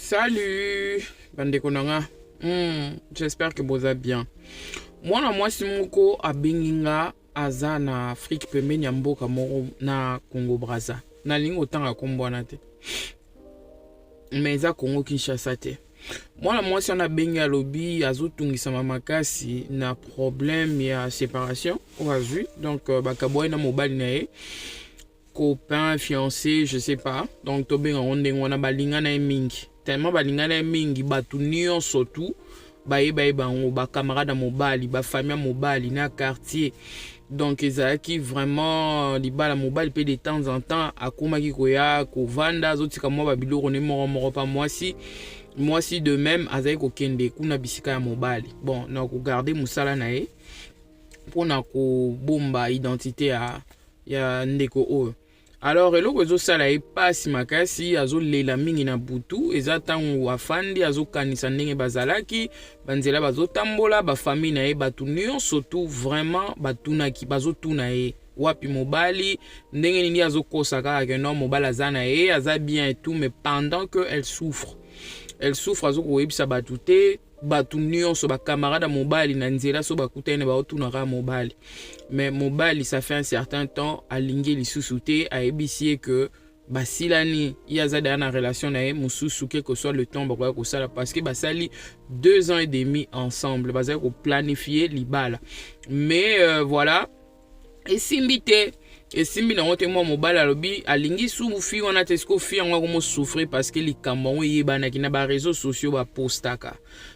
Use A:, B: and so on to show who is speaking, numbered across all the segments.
A: Salut, bande konanga. J'espère que vous allez bien. Moi si moko abenginga aza na Afrique pembeni ya mboka moko na Congo Brazza. Na lingo otanga kombwana te. Mais za Congo Kinshasa te. Moi si on a bengi à lobby azotungisa makasi na problème ya séparation oazui. Donc bakaboy na mobile na ye. Copain, fiancé, je sais pas. Donc to benga onde ngona balinga na mingi. Tellement balinga na mingi batu nion surtout baye bango ba camarade mobali ba famille mobali na quartier. Donc ezaki vraiment libala mobali pe de temps en temps akoma ki koya ko vanda zotika mo ba biloko ne moro pa moi si de même azai ko kende kuna bisika ya mobali. Bon, na ko garder musala na e pour na ko bomba identité ya ndeko o. Alors eloko ezo sala e pasi makasi azo lela mingi na butu eza tango afandi azo kanisa ndenge bazalaki banzela bazo tambola ba famille na e batu nyonso tout vraiment batunaki bazo tuna e wapi mobali ndenge nini azo kosaka que non mobali azana e aza bien et tout mais pendant que elle souffre azo koyebisa batu te batu nyonso ba camarade mobali na nzela so bakutene ba otunaka mobali. Mais mobali ça fait un certain temps alingi lisusu te ayebisie que basilani yazada na relation na mususu quel que soit le temps ba ko sala parce que basali 2 ans et demi ensemble bazali ko planifier libala. Mais voilà et simbi na wote mo mobile alobi alingi su fi wana tesko fi ngo ko mo souffrir parce que likambo ngo yebana ki na ba réseaux sociaux ba postaka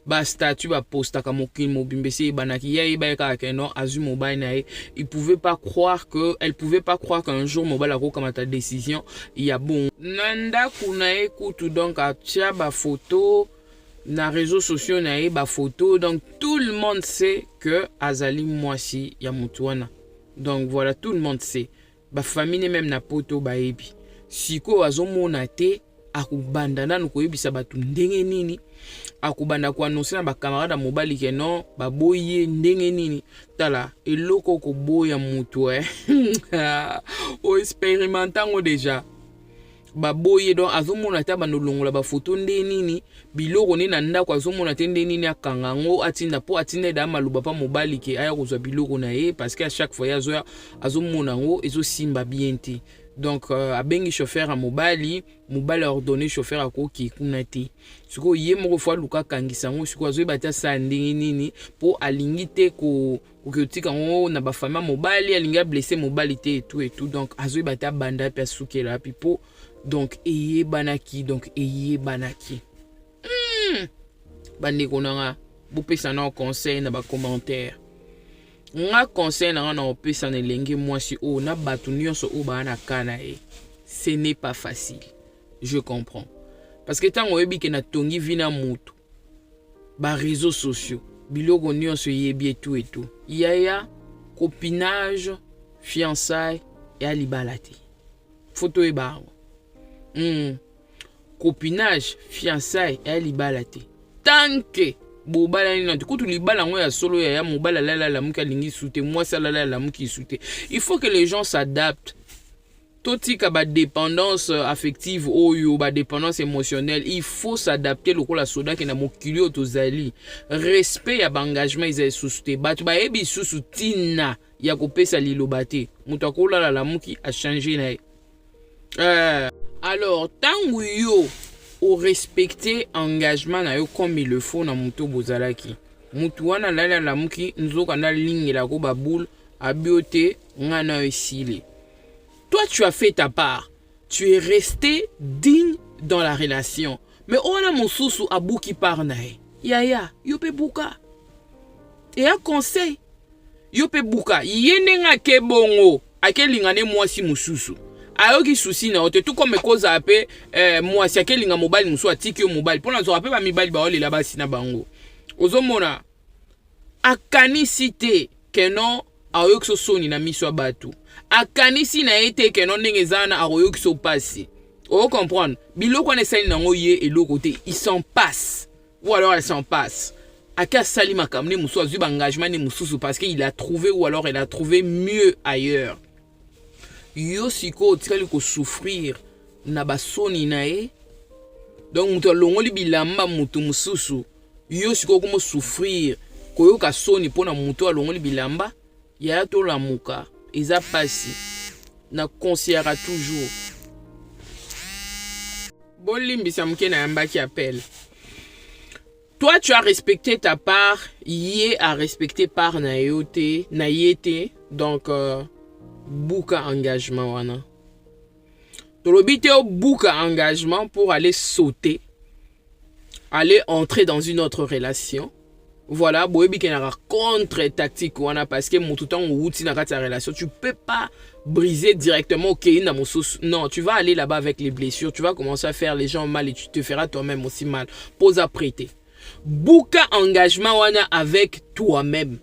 A: ba statut ba postaka mokil mobimbesi yebana ki yeba ka ke non azu mobile na elle pouvait pas croire qu'un jour mobile a comme ta décision il y a bon nanda kuna ekutu donc a tia ba photo na réseaux sociaux na ba photo donc tout le monde sait que azali mwasi ya mutuana. Donc voilà, tout le monde sait. Ba famille même na poto ba ebi. Siko azomona te akubanda na nukoyebisa batu ndenge nini akubanda ko annoncer na ba camarade mobali ke non ba boye ndenge nini tala eloko ko boya mutu o expérimentango déjà ba boye donc azomona ta banolongola ba photo ndenge nini biloko ne na ndako azomona te ndenge nini akangango atinda po atinda da maluba pa mobali ke aya kozwa biloko na ye parce que à chaque fois azomona ngo ezo simba bien te. Donc abengi chauffeur a mobali a ordonné chauffeur a ko ki kuna te siko ye moko fois luka kangisa ngo siko azo bata sa ndenge nini po alingi te ko tika ngo na ba famille mobali alinga blessé mobali te et tout donc azo bata banda pe sukela pipo donc eye banaki bande konanga bopesa na conseil na ba commentaire nga conseil na opesa na lenge mwasi o na batu nyonso o ba na kana e ce n'est pas facile, je comprends parce que tango yebi ke na tongi vina mutu ba réseaux sociaux biloko nyonso yebi et tout yaya copinage fiançailles et alibalati photo e ba copinage fiançailles et alibalati tant que bobala ni na kutu libala ngo ya solo ya mobala la muka lingi soute moi ça la muki soute. Il faut que les gens s'adaptent. Totika ba dépendance affective oyo ba dépendance émotionnelle, il faut s'adapter lokola soda ke na mokili otozali. Respect ya ba engagement ils soute batu ba ebi susu tina ya kopesa lilobate. Mutakola la muki a changé na. Alors tangu yo au respecter engagement na yo comme il le faut na muto bozalaki mutu wana la muki nzoka na ligne la ko baboule abiote ngana esile. Toi tu as fait ta part, tu es resté digne dans la relation, mais on a mon sousou abuki par nae yaya yo pe buka et un conseil yo pe buka yene nga ke bongo akelingane mwasi mususu ayoki souci na ote tout comme cause apé moi si akelinga mobile muso atiki yo mobile pona zo apé ba mibali ba olela ba sina bango ozomona akanisi te ke non ayoki so soni na miso batu akanisi na ete ke non ndenge zana ayoki so pasi o comprendre biloko na sali nango ye eloko te il s'en passe ou alors elle s'en passe aka sali makamne muso azu ba engagement ne mususu parce que il a trouvé ou alors elle a trouvé mieux ailleurs. Yo siko tikali ko souffrir na basoni na e Donc mutu alongoli bilamba mutu mususu yo siko komo souffrir koyoka soni pona mutu alongoli bilamba ya to lamuka eza pasi na conseillera toujours bolimbisa muke na yamba qui appelle. Toi tu as respecté ta part, yé a respecté part na yote na yete, donc buka engagement wana. Tolobite au buka engagement pour aller sauter, aller entrer dans une autre relation. Voilà, boyebi kenara contre-tactique wana parce que mututan outi na kati relation, tu peux pas briser directement ok na mosusu. Non, tu vas aller là-bas avec les blessures, tu vas commencer à faire les gens mal et tu te feras toi-même aussi mal. Pose à prêter. Buka engagement wana avec toi-même.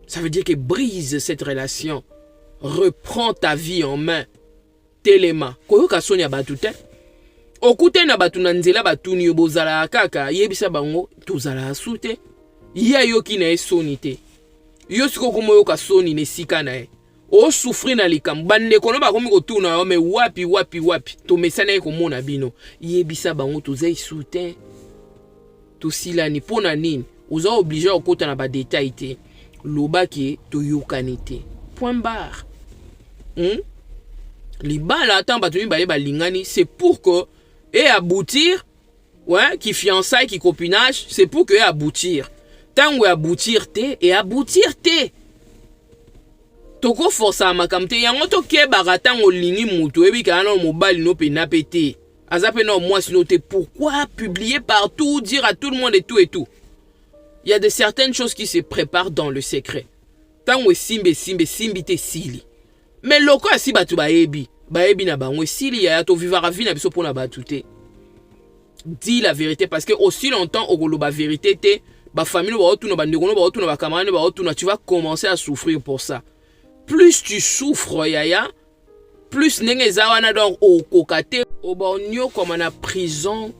A: Ça veut dire que brise cette relation. Reprends ta vie en main. Telema. Koyoka sonya batute. Okute na batu na nzela batu ni bozala kaka. Yebisa bango tozala asute. Ya yo ki na esoni te. Yo siko komo yoka soni ne sika na e. O souffrir na likam. Bande kono ba komi kotuna yo me wapi. To mesana e komona bino. Yebisa bango toza isute. To silani pona nini. Oza obligé okota na ba détail te. Loba ki to yokanite. Point barre. Les balles attendent batuni balingani, c'est pour que et aboutir, ouais, qui fiançailles, qui copinage, c'est pour que aboutir. Tant que aboutir te et aboutir te. Toko força makamte yango to ke baratan o lingi mutu ebi kana mobile no pe na pété. Azape no moi sinon te pourquoi publier partout, dire à tout le monde et tout. Il y a de certaines choses qui se préparent dans le secret. Tant que simbi te sili. Mais loko asi batu baebi na bango sili ya to vivara vie na biso pona batu te. Dis la vérité parce que aussi longtemps au la vérité te ba famille ba otuna ba ndeko ba otuna ba camarade ba otuna, tu vas commencer à souffrir pour ça. Plus tu souffres yaya, plus ndenge zawana donc au kokate au bonio comme na prison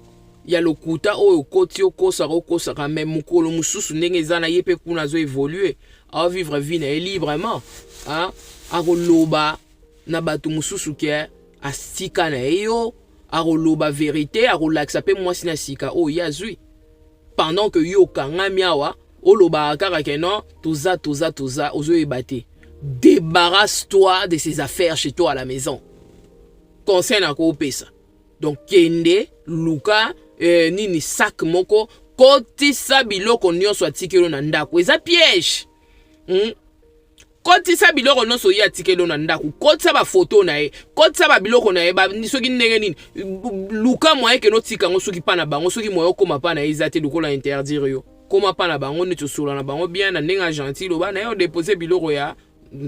A: ya lokuta o okoti okosaka même mukolo mususu ndenge zana yepe kuna zo évoluer à vivre vie na librement, hein. Aroloba na batu mususu ke asika na yo, aroloba vérité, arolaxa pe mwasi na sika o yazui. Pendant que yo kangami awa, oloba akara ke non, toza ozo ebate. Débarrasse-toi de ces affaires chez toi à la maison. Conseil na ko pesa. Donc kende, luka, nini sac moko, koti sa biloko nyonso atikelo na ndako. Eza piège. Koti sa biloko nyonso ya atikelo na ndako. Koti sa ba photo na e, koti sa ba biloko na e, ba nisoki ndenge nini. Luka moye ke no tika ngo soki pa na bango, soki moye koma pa na ezate lukola interdire yo. Koma pa na bango ne tosula na bango bien na ndenga gentil loba na yo déposer biloko ya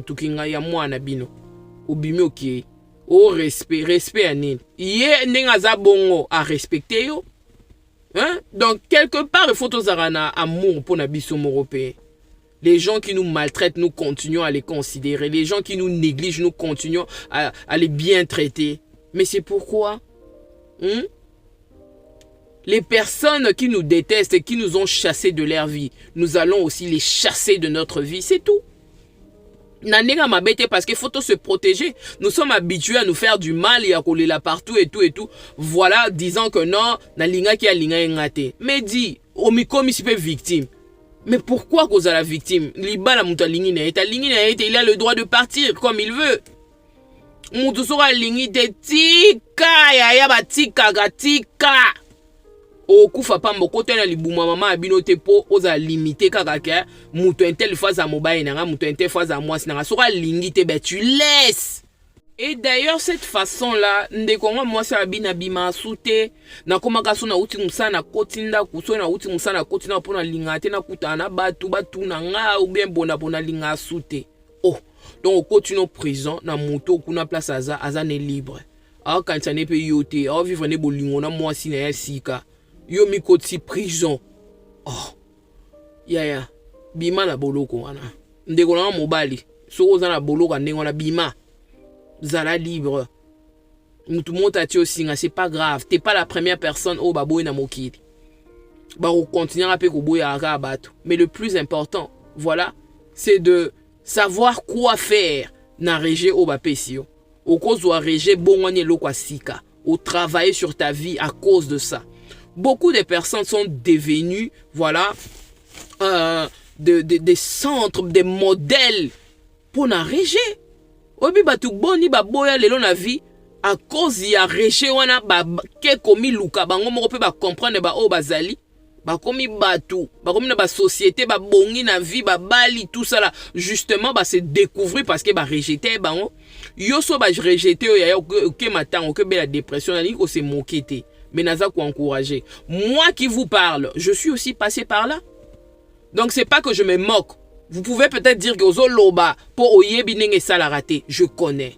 A: tukinga ya mwana bino. Obimi okie. O respect à nini. Yé ndenga za bongo à respecter yo. Hein? Donc quelque part il faut tozarana amour pour na biso européen. Les gens qui nous maltraitent, nous continuons à les considérer. Les gens qui nous négligent, nous continuons à les bien traiter. Mais c'est pourquoi les personnes qui nous détestent et qui nous ont chassés de leur vie, nous allons aussi les chasser de notre vie. C'est tout. Nanega mabete parce qu'il faut se protéger. Nous sommes habitués à nous faire du mal et à coller là partout et tout. Voilà, disant que non, na linga qui a linga engate. Mais dis, omikomi si peut victime. Mais pourquoi cause à la victime? Libala mutalingi na il a le droit de partir comme il veut. Mutusora lingi te tika ya ba tika. Okufa pambo kote na libuma mama abino te po oza limité kaka ke mutu intel fois à mobile na mutu intel fois à moi na sora lingi te ben tu laisses. Et d'ailleurs cette façon là ndeko moi ça bina bima soute na koma kaso na uti musana kotinda kuso na uti musana kotina pona lingate na kutana batu na nga ou bien bona linga soute. Oh donc continue prison na moto kuna place aza ne libre. Ah quand ça ne peut yote ah vivre ne bolingo na moi si na sika. Yo mi koti prison. Oh. Ya. Bima na boloko wana. Ndeko na mobali. Soko za na boloko ndeko na bima. Zala libre. Mutu monta ti osinga, c'est pas grave. T'es pas la première personne au baboy na mokili. Ba on continuera à ko boya aka bato. Mais le plus important, voilà, c'est de savoir quoi faire na réger au bapesio. Au cause ou réger bon loko sika. Ou travailler sur ta vie à cause de ça. Beaucoup de personnes sont devenues, voilà, des centres, des modèles pour na rejet. Obi batu boni ba boya lelo na vie à cause ya rejet wana ba ke komi luka bango moko pe ba comprendre ba o bazali ba komi batu ba komi na ba société ba bongi na vie ba bali tout ça là justement ba se découvrir parce que ba rejeter bango yo so ba rejeter ya ke matango ke be la dépression na ko se moquer mais naza ko encourager. Moi qui vous parle, je suis aussi passé par là. Donc c'est pas que je me moque. Vous pouvez peut-être dire que ozo loba pour oyebi nenge sala raté. Je connais.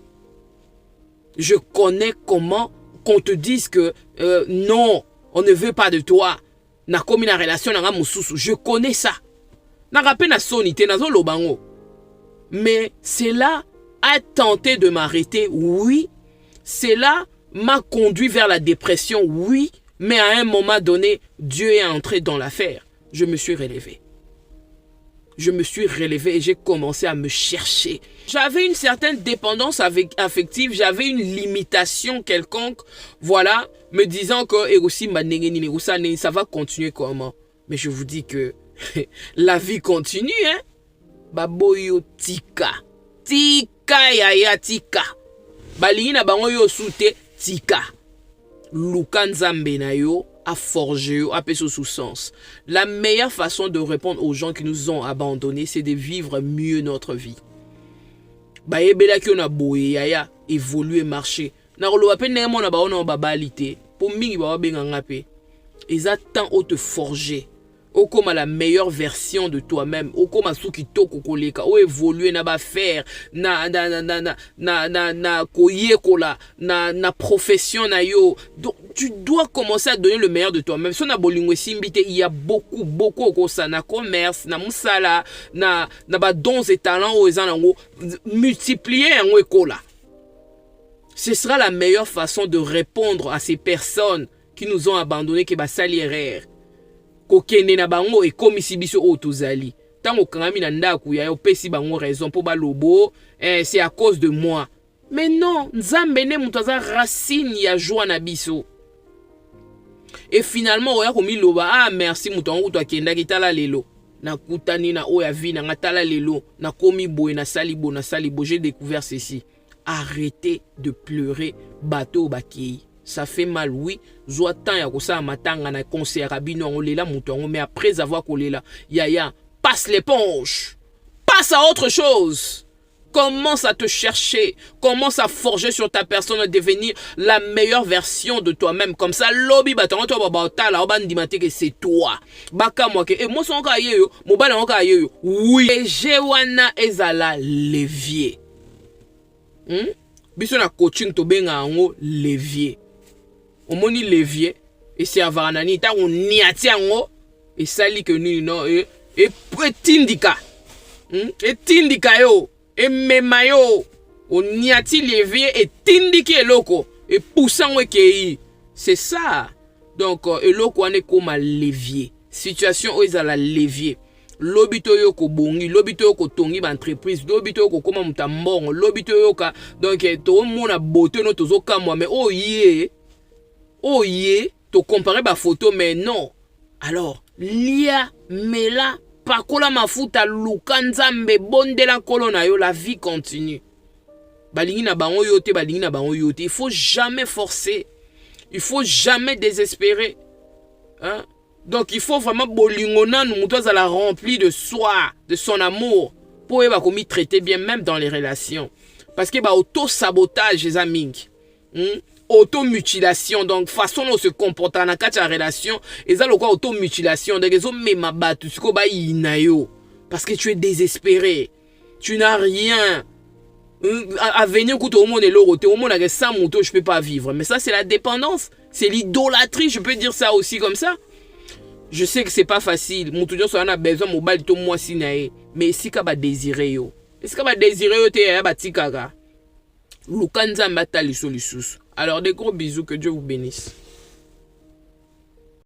A: Je connais comment qu'on te dise que non, on ne veut pas de toi. Na komi na relation na mususu. Je connais ça. Na rappé na sonité na zo lobango. Mais cela a tenté de m'arrêter, oui. Cela m'a conduit vers la dépression, oui. Mais à un moment donné, Dieu est entré dans l'affaire. Je me suis relevé. Je me suis relevé et j'ai commencé à me chercher. J'avais une certaine dépendance affective, j'avais une limitation quelconque, voilà, me disant que ça va continuer comment. Mais je vous dis que la vie continue, hein. Baboyo tika. Tika yaya tika. Balingi na bango yo soute tika. Lukanzambe na yo a forgé, a fait sous sens. La meilleure façon de répondre aux gens qui nous ont abandonnés, c'est de vivre mieux notre vie. Ba yebela ki on a boye yaya évoluer marcher. Na rolo ape ne mo na ba ona babalite. Pour mingi ba benga ngape. Eza temps au te forger. Au comme la meilleure version de toi-même. Au comme suki toko koleka. Au évoluer na ba faire na koye kola na profession na yo. Donc tu dois commencer à donner le meilleur de toi-même. Si on a bolingo simbite, il y a beaucoup au ça na commerce, na musala, na ba dons et talents aux gens multiplier en kola. Ce sera la meilleure façon de répondre à ces personnes qui nous ont abandonnés que ba salière. Kokende na bango et komisi biso o tozali. Tango kangami na ndaku ya opesi bango raison pour ba lobo, c'est à cause de moi. Mais non, nzambe ne mutaza racine ya joie na biso. Et finalement oya komi loba ah merci mutongo to akenda kitala lelo. Na kutani na oya vi na ngatala lelo na komi boye na salibo j'ai découvert ceci. Arrêtez de pleurer bateau bakei. Ça fait mal, oui. Zoa tan ya kosa matanga na concert abino on lela mutongo mais après avoir collé là, yaya, passe l'éponge. Passe à autre chose. Commence à te chercher. Commence à forger sur ta personne, à devenir la meilleure version de toi-même. Comme ça, lobby batango to babata la oban dimate que c'est toi. Baka moi que et moi son ka yeyo, mo bala on ka yeyo. Oui. Et jewana ezala levier. Biso na coaching to benga ngo levier. Omoni levier et c'est avaranani ta on niati ngo et sali que ni non et tindika. Et tindika yo. Et memayo on niati levier et tindiki eloko et poussant wekei. C'est ça. Donc eloko ane comme levier. Situation où ezala levier. Lobito yo ko bongi, lobito yo ko tongi ba entreprise, lobito yo ko koma mutambongo, lobito yo ka donc to mona beauté no tozo kamwa mais oh yeah, to comparer ba photo mais non. Alors, lia mela pakola mafuta lukanzambe bondela kolona yo la vie continue. Balingi na bango yote, balingi na bango yote. Il faut jamais forcer. Il faut jamais désespérer. Hein? Donc il faut vraiment bolingona nous moutons à la rempli de soi, de son amour pour y commis traiter bien même dans les relations. Parce que bah auto sabotage les amis. Auto-mutilation, donc façon dont se comporte dans la relation, et ça le quoi auto-mutilation, donc ils ont même abattu ce qu'on va parce que tu es désespéré, tu n'as rien. À venir écoute au monde et l'autre, au monde avec 100 motos, je peux pas vivre. Mais ça c'est la dépendance, c'est l'idolâtrie, je peux dire ça aussi comme ça. Je sais que c'est pas facile, mon tout ça a besoin mobile tout moi sinae, mais si ka ba désirer yo. Est-ce que ba désirer yo te ya ba tikaka? Lukanza mata lisolisus. Alors des gros bisous, que Dieu vous bénisse.